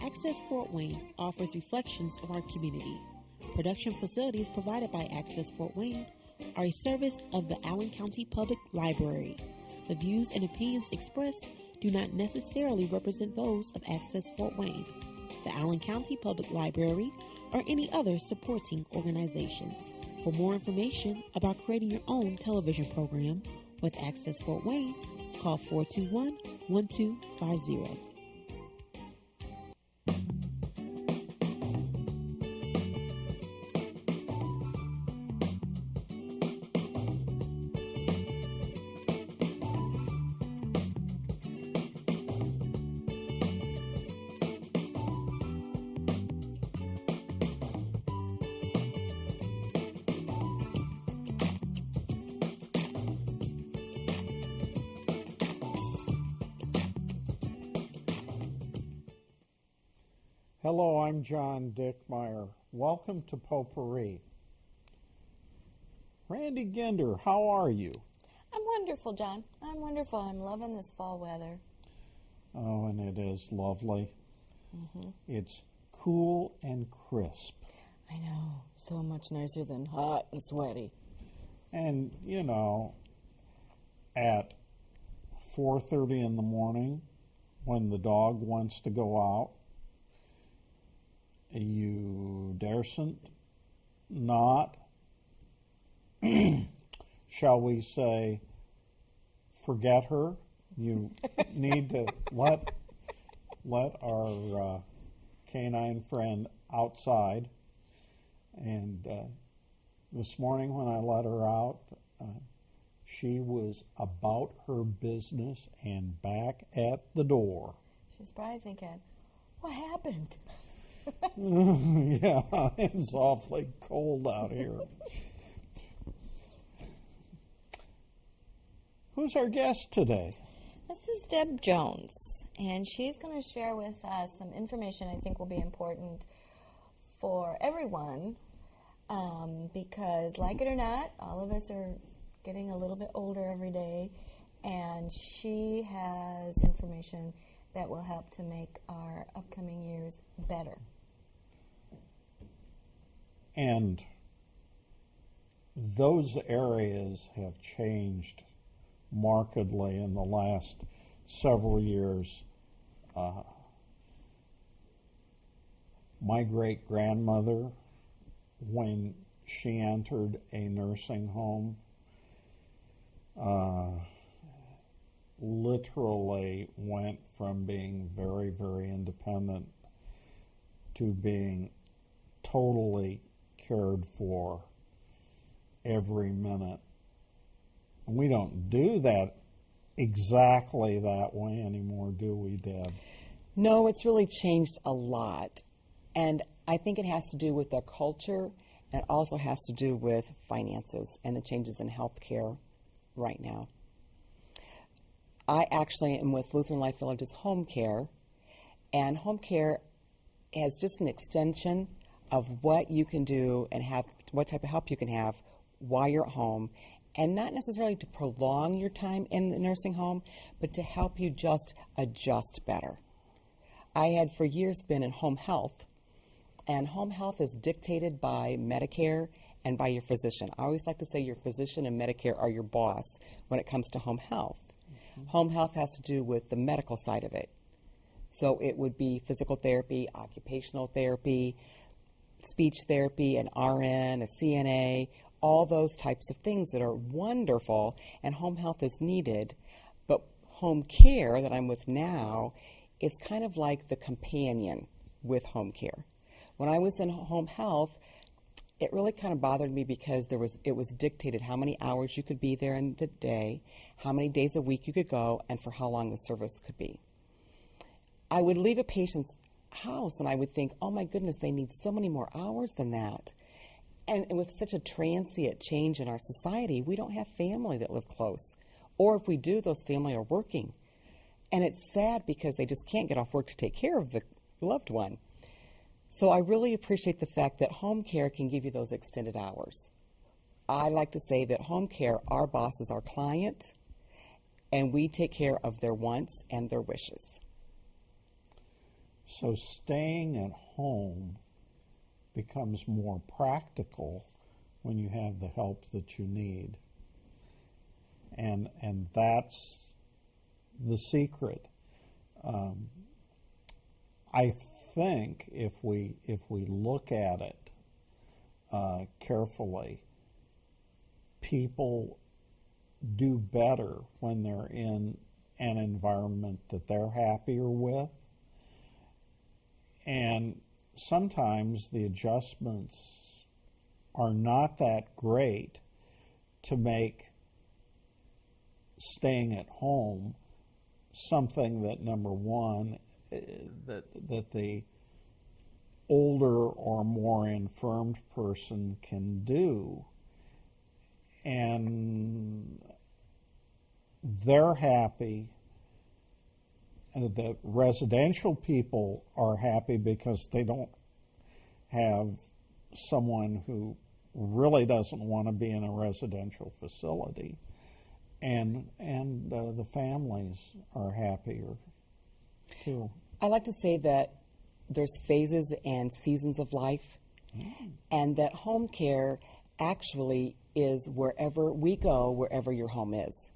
Access Fort Wayne offers reflections of our community. Production facilities provided by Access Fort Wayne are a service of the Allen County Public Library. The views and opinions expressed do not necessarily represent those of Access Fort Wayne, the Allen County Public Library, or any other supporting organizations. For more information about creating your own television program with Access Fort Wayne, call 421-1250. Hello, I'm John Dickmeyer. Welcome to Potpourri. Randy Ginder, how are you? I'm wonderful, John. I'm wonderful. I'm loving this fall weather. Oh, and it is lovely. Mm-hmm. It's cool and crisp. I know. So much nicer than hot and sweaty. And, you know, at 4:30 in the morning, when the dog wants to go out, you daresn't not, shall we say, forget her. You need to let our canine friend outside. And this morning when I let her out, she was about her business and back at the door. She's probably thinking, what happened? Yeah, it's awfully cold out here. Who's our guest today? This is Deb Jones, and she's going to share with us some information I think will be important for everyone because, like it or not, all of us are getting a little bit older every day, and she has information that will help to make our upcoming years better. And those areas have changed markedly in the last several years. My great-grandmother, when she entered a nursing home, literally went from being very, very independent to being totally cared for every minute. We don't do that exactly that way anymore, do we, Deb? No, it's really changed a lot. And I think it has to do with the culture, and it also has to do with finances and the changes in healthcare right now. I actually am with Lutheran Life Village's home care, and home care is just an extension of what you can do and have, what type of help you can have while you're at home, and not necessarily to prolong your time in the nursing home, but to help you just adjust better. I had for years been in home health, and home health is dictated by Medicare and by your physician. I always like to say your physician and Medicare are your boss when it comes to home health. Mm-hmm. Home health has to do with the medical side of it. So it would be physical therapy, occupational therapy, speech therapy, an RN, a CNA, all those types of things that are wonderful, and home health is needed. But home care that I'm with now is kind of like the companion with home care. When I was in home health, it really kind of bothered me because it was dictated how many hours you could be there in the day, how many days a week you could go, and for how long the service could be. I would leave a patient's house and I would think, oh my goodness, they need so many more hours than that. And with such a transient change in our society, we don't have family that live close. Or if we do, those family are working. And it's sad because they just can't get off work to take care of the loved one. So I really appreciate the fact that home care can give you those extended hours. I like to say that home care, our boss is our client, and we take care of their wants and their wishes. So staying at home becomes more practical when you have the help that you need. And that's the secret. I think if we look at it carefully, people do better when they're in an environment that they're happier with. And sometimes the adjustments are not that great to make staying at home something that, number one, that the older or more infirmed person can do. And they're happy. The residential people are happy because they don't have someone who really doesn't want to be in a residential facility. And the families are happier too. I like to say that there's phases and seasons of life, and that home care actually is wherever we go, wherever your home is.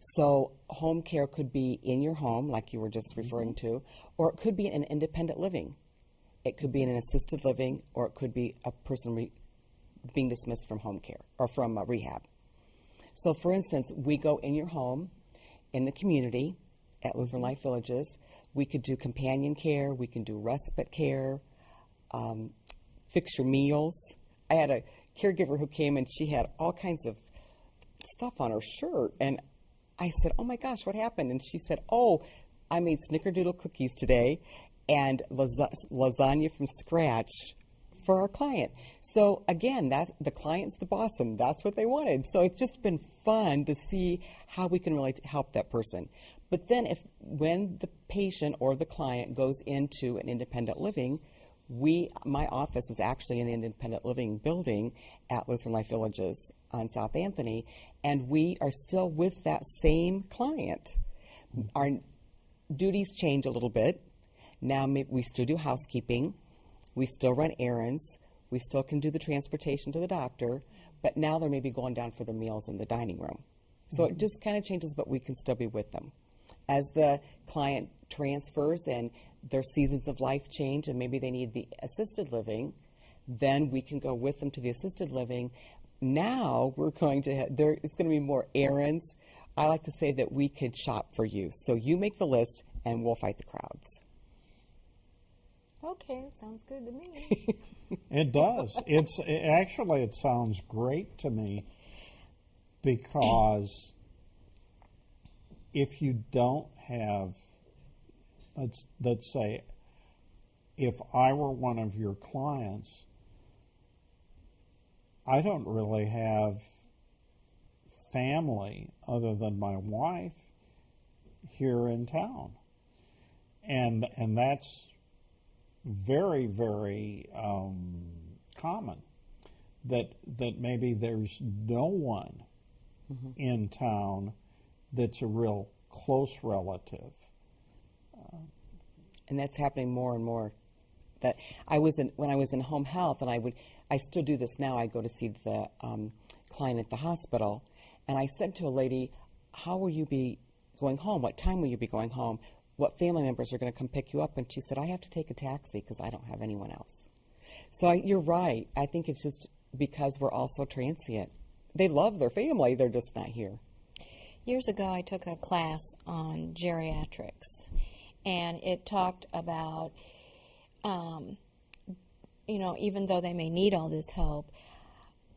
So home care could be in your home, like you were just referring to, or it could be in independent living. It could be in an assisted living, or it could be a person being dismissed from home care or from rehab. So, for instance, we go in your home, in the community, at Lutheran Life Villages. We could do companion care. We can do respite care, fix your meals. I had a caregiver who came, and she had all kinds of stuff on her shirt. And I said, oh, my gosh, what happened? And she said, oh, I made snickerdoodle cookies today and lasagna from scratch for our client. So again, the client's the boss, and that's what they wanted. So it's just been fun to see how we can really help that person. But then when the patient or the client goes into an independent living, my office is actually in the independent living building at Lutheran Life Villages on South Anthony, and we are still with that same client. Our duties change a little bit. Now we still do housekeeping. We still run errands. We still can do the transportation to the doctor, but now they're maybe going down for their meals in the dining room. So it just kind of changes, but we can still be with them. As the client transfers and their seasons of life change and maybe they need the assisted living, then we can go with them to the assisted living. Now we're going to it's going to be more errands. I like to say that we could shop for you. So you make the list and we'll fight the crowds. Okay, sounds good to me. It does. It sounds great to me, because if you don't have, let's say, if I were one of your clients, I don't really have family other than my wife here in town, and that's very, very common, that maybe there's no one in town that's a real close relative. And that's happening more and more. That when I was in home health, and I still do this now. I go to see the client at the hospital, and I said to a lady, "How will you be going home? What time will you be going home? What family members are going to come pick you up?" And she said, "I have to take a taxi because I don't have anyone else." So you're right. I think it's just because we're all so transient. They love their family, they're just not here. Years ago, I took a class on geriatrics, and it talked about, even though they may need all this help,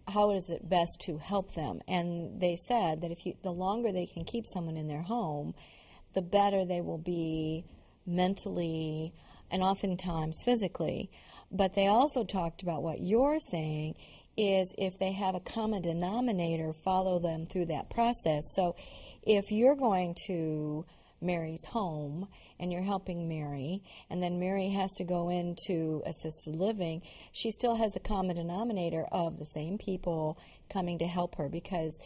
how is it best to help them? And they said that the longer they can keep someone in their home, the better they will be mentally and oftentimes physically. But they also talked about what you're saying is if they have a common denominator, follow them through that process. So if you're going to Mary's home and you're helping Mary, and then Mary has to go into assisted living, she still has the common denominator of the same people coming to help her, because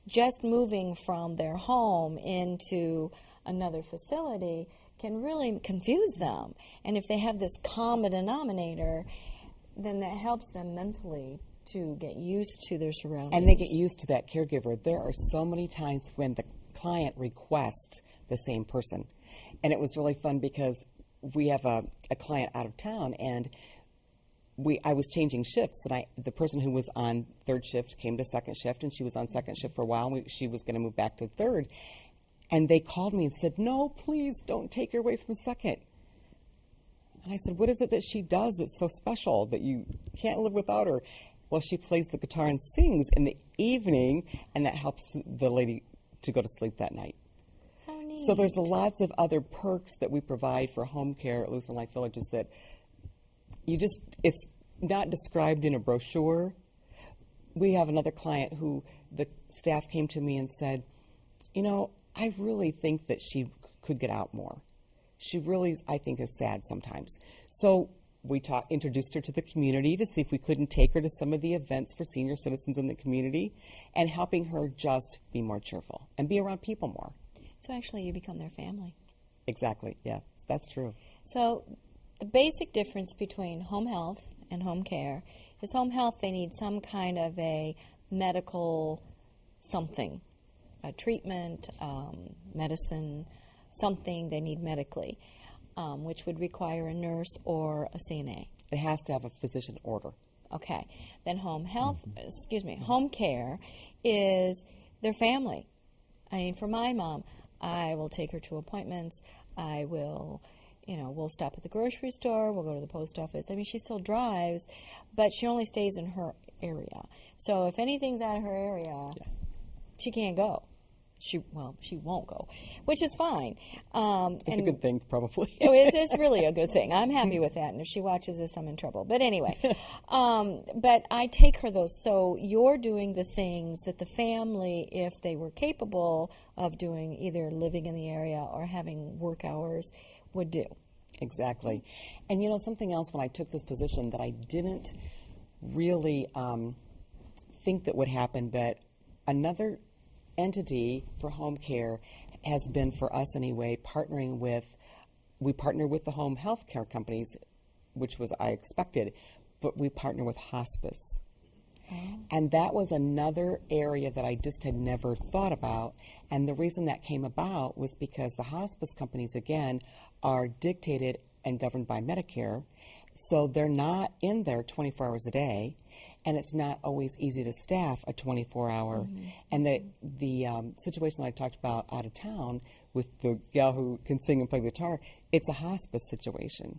just moving from their home into another facility can really confuse them. And if they have this common denominator, then that helps them mentally to get used to their surroundings. And they get used to that caregiver. There are so many times when the client requests the same person. And it was really fun because we have a client out of town, and I was changing shifts, and the person who was on third shift came to second shift, and she was on second shift for a while, and she was going to move back to third. And they called me and said, "No, please don't take her away from second." And I said, "What is it that she does that's so special that you can't live without her?" Well, she plays the guitar and sings in the evening, and that helps the lady to go to sleep that night. How neat. So there's lots of other perks that we provide for home care at Lutheran Life Villages that it's not described in a brochure. We have another client who the staff came to me and said, I really think that she could get out more. She really, I think, is sad sometimes. So we introduced her to the community to see if we couldn't take her to some of the events for senior citizens in the community, and helping her just be more cheerful and be around people more. So actually you become their family. Exactly, yeah, that's true. So the basic difference between home health and home care is home health, they need some kind of a medical something, a treatment, medicine, something they need medically, which would require a nurse or a CNA. It has to have a physician order. Okay. Then home care is their family. I mean, for my mom, I will take her to appointments. I will, we'll stop at the grocery store. We'll go to the post office. I mean, she still drives, but she only stays in her area. So if anything's out of her area, she can't go. She won't go, which is fine. It's a good thing, probably. It's really a good thing. I'm happy with that. And if she watches this, I'm in trouble. But anyway, but I take her those. So you're doing the things that the family, if they were capable of doing, either living in the area or having work hours, would do. Exactly. And something else, when I took this position that I didn't really think that would happen, but another entity for home care has been, for us anyway, we partner with the home health care companies, which was I expected, but we partner with hospice. Oh. And that was another area that I just had never thought about. And the reason that came about was because the hospice companies, again, are dictated and governed by Medicare. So they're not in there 24 hours a day. And it's not always easy to staff a 24-hour. Mm-hmm. And the situation that I talked about out of town with the gal who can sing and play the guitar, it's a hospice situation.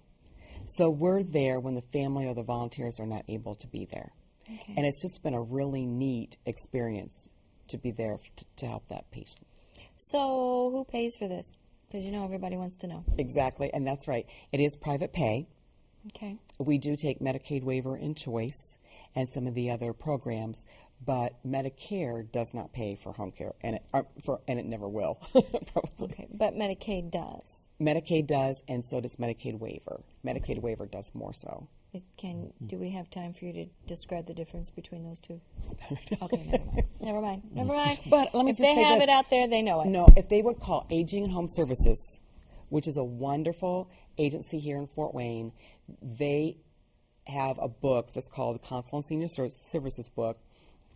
So we're there when the family or the volunteers are not able to be there. Okay. And it's just been a really neat experience to be there to help that patient. So who pays for this? Because everybody wants to know. Exactly, and that's right. It is private pay. Okay. We do take Medicaid waiver and choice and some of the other programs, but Medicare does not pay for home care, and it never will. Probably. Okay, but Medicaid does. Medicaid does, and so does Medicaid waiver. Medicaid waiver does more so. Do we have time for you to describe the difference between those two? Okay, never mind. But let me if they have it out there, they know it. No, if they would call Aging and Home Services, which is a wonderful agency here in Fort Wayne, they have a book that's called the Council on Senior Services book,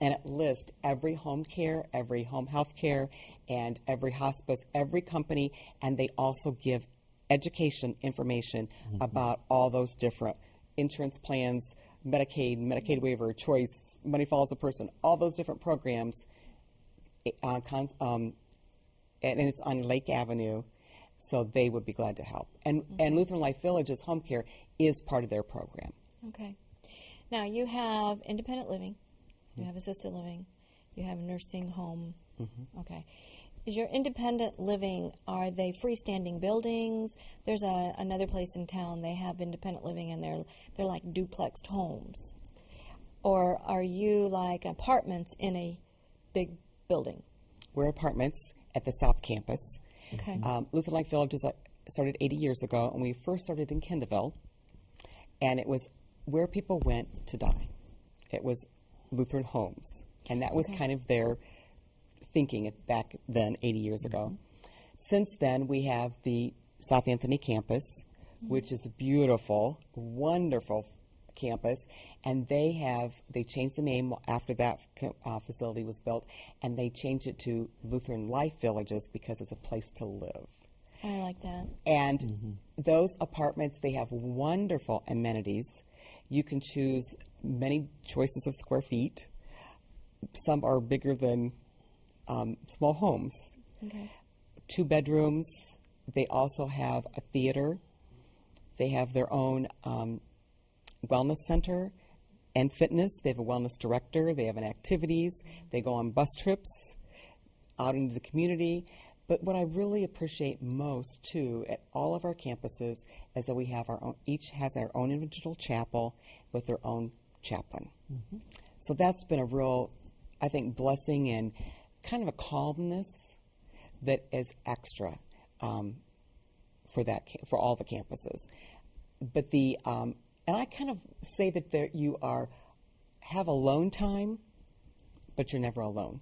and it lists every home care, every home health care, and every hospice, every company, and they also give education information about all those different insurance plans, Medicaid waiver, choice, money follows a person, all those different programs, and it's on Lake Avenue, so they would be glad to help. And Lutheran Life Villages Home Care is part of their program. Okay. Now, you have independent living, you have assisted living, you have nursing home. Mm-hmm. Okay. Is your independent living, are they freestanding buildings? There's another place in town, they have independent living, and they're like duplexed homes. Or are you like apartments in a big building? We're apartments at the South Campus. Okay. Lutheran Life Villages started 80 years ago, and we first started in Kendallville, and it was where people went to die. It was Lutheran homes, and that was kind of their thinking back then, 80 years ago. Since then, we have the South Anthony campus, which is a beautiful, wonderful campus, and they changed the name after that facility was built, and they changed it to Lutheran Life Villages because it's a place to live. I like that. And those apartments, they have wonderful amenities. You can choose many choices of square feet. Some are bigger than small homes. Okay. 2 bedrooms. They also have a theater. They have their own wellness center and fitness. They have a wellness director. They have an activities. They go on bus trips out into the community. But what I really appreciate most, too, at all of our campuses is that we have our own, each has our own individual chapel with their own chaplain. So that's been a real, I think, blessing and kind of a calmness that is extra for all the campuses. But and I kind of say that you have alone time, but you're never alone.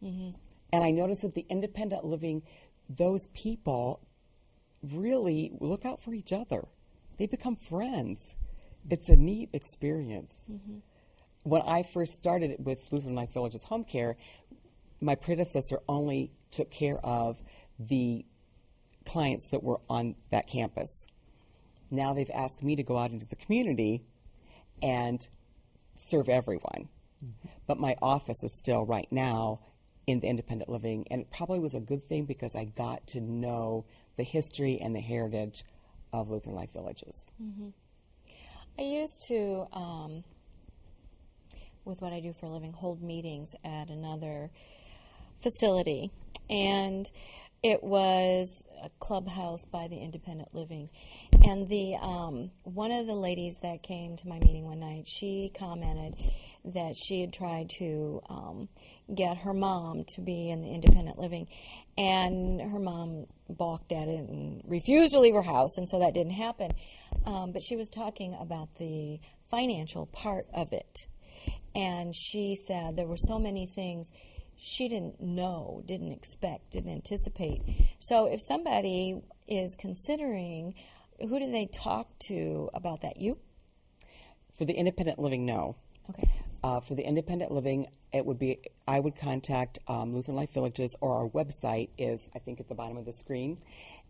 And I notice that the independent living, those people really look out for each other. They become friends. It's a neat experience. When I first started with Lutheran Life Villages Home Care, my predecessor only took care of the clients that were on that campus. Now they've asked me to go out into the community and serve everyone. But my office is still right now in the independent living, and it probably was a good thing because I got to know the history and the heritage of Lutheran Life Villages. I used to, with what I do for a living, hold meetings at another facility, and it was a clubhouse by the independent living. And the one of the ladies that came to my meeting one night, she commented that she had tried to get her mom to be in the independent living, and her mom balked at it and refused to leave her house, and so that didn't happen. But she was talking about the financial part of it, and she said there were so many things she didn't know, didn't expect, didn't anticipate. So if somebody is considering, who do they talk to about that? You? For the independent living, no. Okay. For the independent living, I would contact Lutheran Life Villages, or our website is, I think, at the bottom of the screen.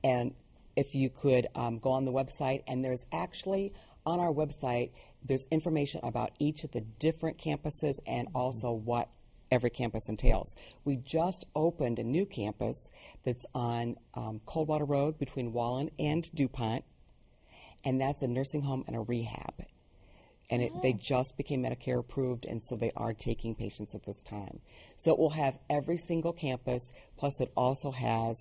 And if you could go on the website, and there's actually, on our website, there's information about each of the different campuses and also what every campus entails. We just opened a new campus that's on Coldwater Road between Wallen and DuPont, and that's a nursing home and a rehab. And they just became Medicare approved, and so they are taking patients at this time. So it will have every single campus, plus it also has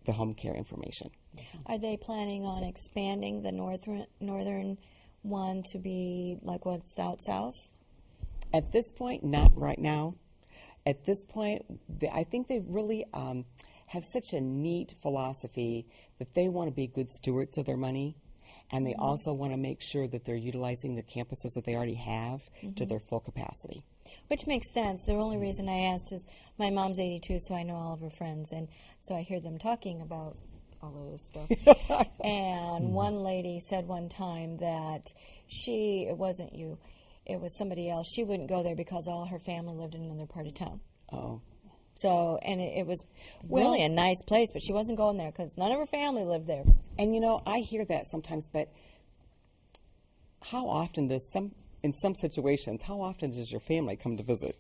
the home care information. Are they planning on expanding the northern one to be like what's out south? At this point, not right now. At this point, I think they really have such a neat philosophy that they want to be good stewards of their money, and they also want to make sure that they're utilizing the campuses that they already have to their full capacity. Which makes sense. The only reason I asked is my mom's 82, so I know all of her friends, and so I hear them talking about all of this stuff. And one lady said one time that it wasn't you, it was somebody else. She wouldn't go there because all her family lived in another part of town. Oh. So, and it was really a nice place, but she wasn't going there because none of her family lived there. And you know, I hear that sometimes, but how often in some situations, how often does your family come to visit?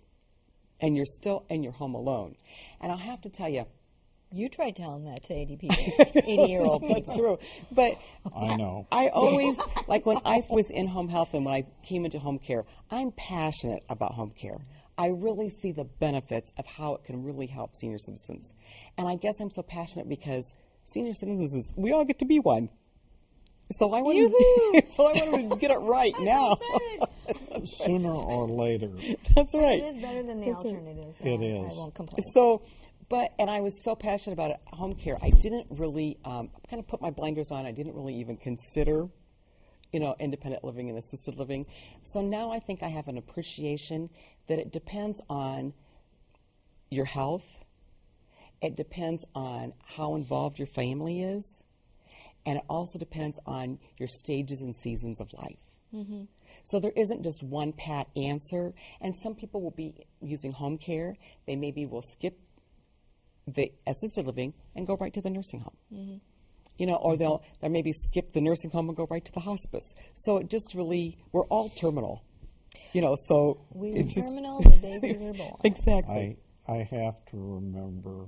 And you're still in your home alone. And I'll have to tell you, you tried telling that to 80 people, 80-year-old people. That's true. But I know. I always, like when I was in home health and when I came into home care, I'm passionate about home care. I really see the benefits of how it can really help senior citizens. And I guess I'm so passionate because senior citizens, we all get to be one. So I wanted to get it right now. Sooner or later. That's right. It is better than the alternative. So It is. I won't complain. So, and I was so passionate about it, home care. I didn't really kind of put my blinders on. I didn't really even consider, independent living and assisted living. So now I think I have an appreciation that it depends on your health. It depends on how involved your family is. and it also depends on your stages and seasons of life. Mm-hmm. So there isn't just one pat answer, and some people will be using home care. They maybe will skip the assisted living and go right to the nursing home. Mm-hmm. You know, or they'll maybe skip the nursing home and go right to the hospice. So it just really, we're all terminal. You know, so we were terminal the day we were born. Exactly. I have to remember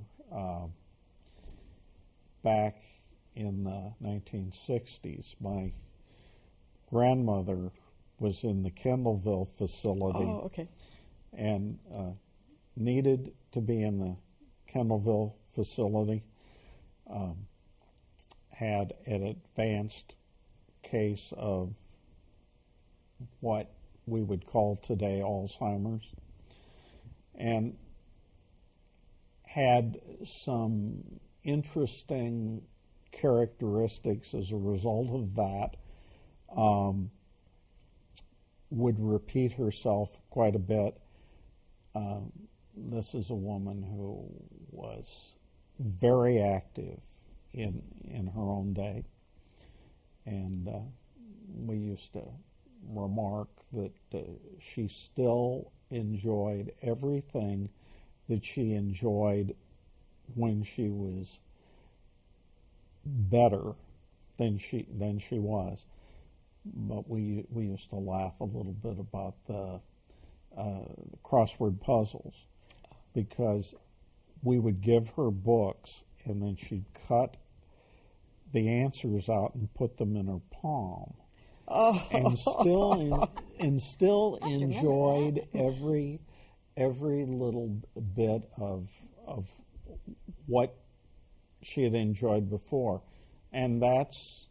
back in the 1960s, my grandmother was in the Kendallville facility. Oh, okay. And needed to be in the Kendallville facility. Had an advanced case of what we would call today Alzheimer's, and had some interesting characteristics as a result of that. Would repeat herself quite a bit. This is a woman who was very active in her own day, and we used to remark that she still enjoyed everything that she enjoyed when she was better than she was. But we used to laugh a little bit about the crossword puzzles, because we would give her books and then she'd cut the answers out and put them in her palm. Oh. And still enjoyed every little bit of what she had enjoyed before. And that's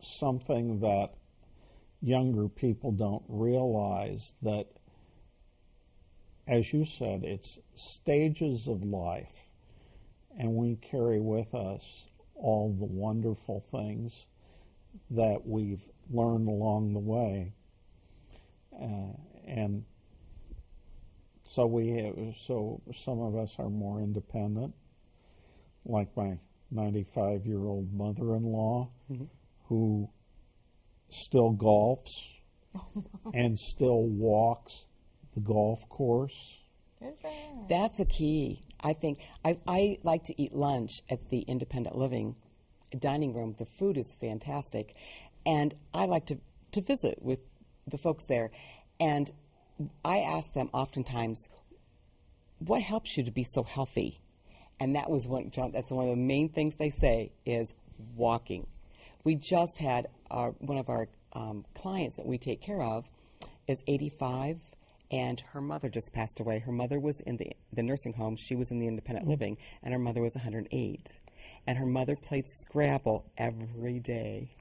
something that younger people don't realize, that, as you said, it's stages of life, and we carry with us all the wonderful things that we've learned along the way, and so some of us are more independent, like my 95-year-old mother-in-law, mm-hmm. who still golfs and still walks the golf course. That's a key. I think I like to eat lunch at the independent living dining room. The food is fantastic, and I like to visit with the folks there. And I ask them oftentimes, what helps you to be so healthy? And that's one of the main things they say is walking. We just had one of our clients that we take care of is 85, and her mother just passed away. Her mother was in the nursing home. She was in the independent living, and her mother was 108. And her mother played Scrabble every day.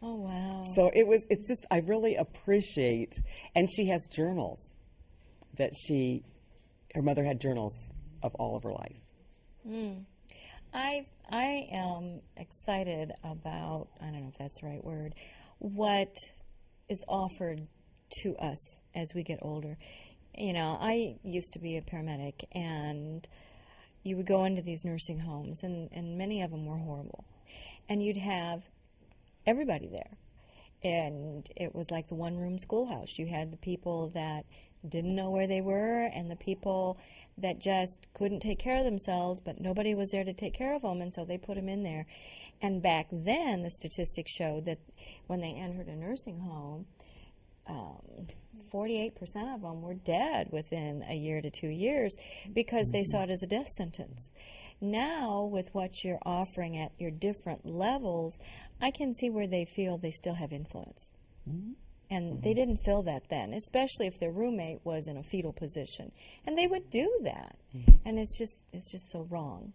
Oh, wow. So it's just, I really appreciate, and she has journals that her mother had journals of all of her life. Mm. I am excited about, I don't know if that's the right word, what is offered to us as we get older. You know, I used to be a paramedic, and you would go into these nursing homes, and many of them were horrible. And you'd have everybody there. And it was like the one-room schoolhouse. You had the people that didn't know where they were, and the people that just couldn't take care of themselves, but nobody was there to take care of them, and so they put them in there. And back then, the statistics showed that when they entered a nursing home, 48% of them were dead within a year to 2 years because they saw it as a death sentence. Now, with what you're offering at your different levels, I can see where they feel they still have influence. Mm-hmm. And they didn't feel that then, especially if their roommate was in a fetal position. And they would do that. Mm-hmm. And it's just so wrong.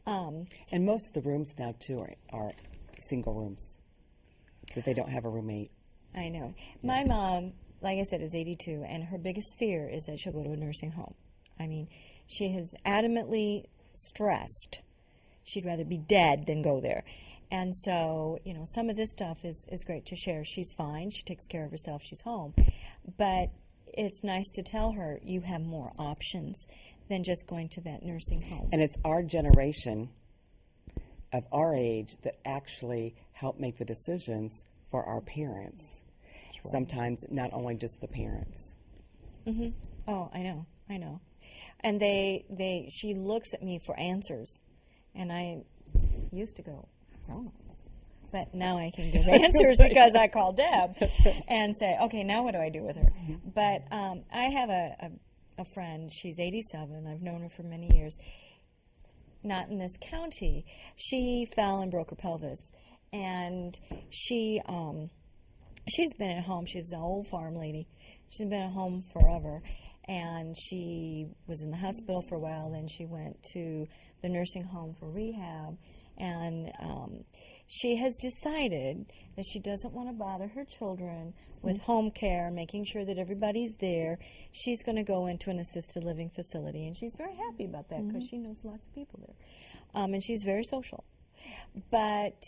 And most of the rooms now, too, are single rooms. So they don't have a roommate. I know. My mom, like I said, is 82, and her biggest fear is that she'll go to a nursing home. I mean, she has adamantly stressed she'd rather be dead than go there. And so, you know, some of this stuff is great to share. She's fine. She takes care of herself. She's home. But it's nice to tell her you have more options than just going to that nursing home. And it's our generation of our age that actually help make the decisions for our parents. Sometimes not only just the parents. Mm-hmm. Oh, I know. And she looks at me for answers, and I used to go, I don't know. But now I can give answers because I call Deb and say, okay, now what do I do with her? But I have a friend, she's 87, I've known her for many years, not in this county. She fell and broke her pelvis, and she's been at home. She's an old farm lady. She's been at home forever, and she was in the hospital for a while. Then she went to the nursing home for rehab, and she has decided that she doesn't want to bother her children with home care, making sure that everybody's there. She's going to go into an assisted living facility, and she's very happy about that because she knows lots of people there, and she's very social. But,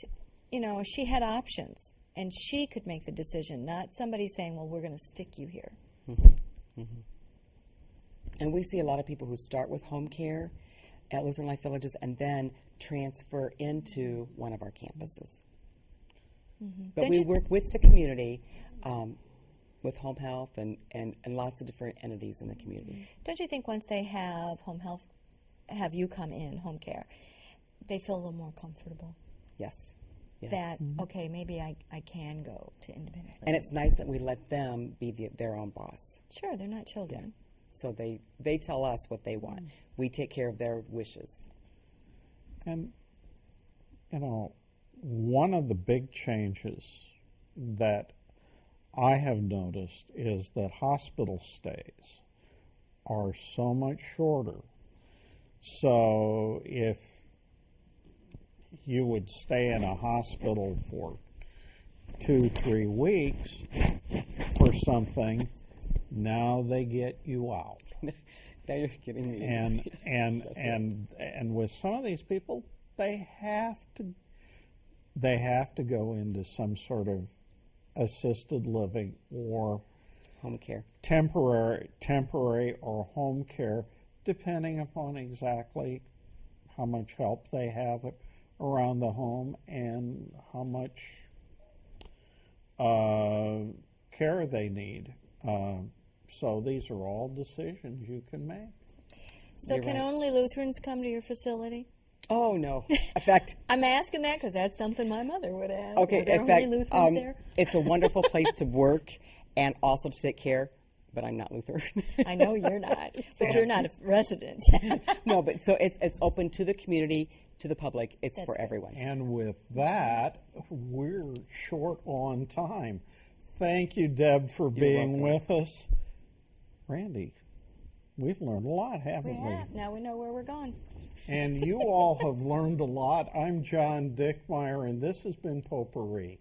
she had options. And she could make the decision, not somebody saying, well, we're going to stick you here. And we see a lot of people who start with home care at Lutheran Life Villages and then transfer into one of our campuses. But we work with the community, with home health and lots of different entities in the community. Don't you think once they have home health, have you come in, home care, they feel a little more comfortable? Yes. Yes. That, okay, maybe I can go to independent living. And it's nice that we let them be their own boss. Sure, they're not children. Yeah. So they tell us what they want. We take care of their wishes. And, one of the big changes that I have noticed is that hospital stays are so much shorter. So if you would stay in a hospital for 2-3 weeks for something, now they get you out. Now you're kidding me. And with some of these people, they have to go into some sort of assisted living or home care, temporary or home care, depending upon exactly how much help they have around the home and how much care they need. So these are all decisions you can make. So You're can right. only Lutherans come to your facility? Oh, no. In fact, I'm asking that because that's something my mother would ask. okay, Are there in fact, only Lutherans there? it's a wonderful place to work and also to take care, but I'm not Lutheran. I know you're not, but you're not a resident. No, but so it's open to the community, to the public. It's That's for good. everyone. And with that, we're short on time. Thank you, Deb, for being with us. Randy, we've learned a lot, haven't we? Now we know where we're going. And you all have learned a lot. I'm John Dickmeyer, and this has been Potpourri.